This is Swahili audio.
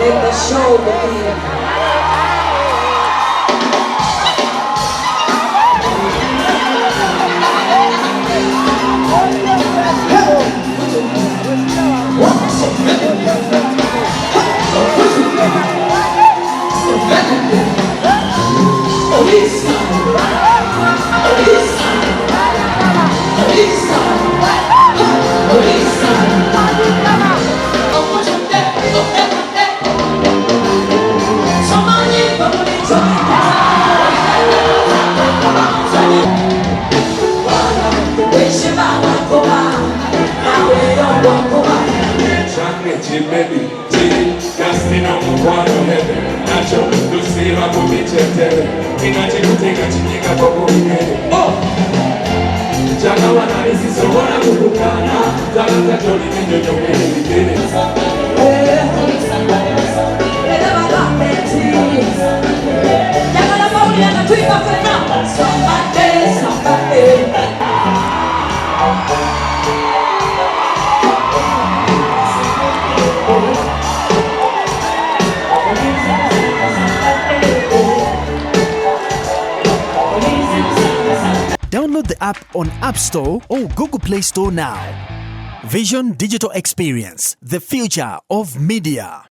Let the show begin. Baby, casting on one heaven. Nacho, to see my movie tele. Inachikuteka chinyika boko mwenye. Oh! Chaka wana nisi sobona kukukana. Talaka joli nenyo nyokwe mwenye. Download the app on App Store or Google Play Store now. Vision Digital Experience, the future of media.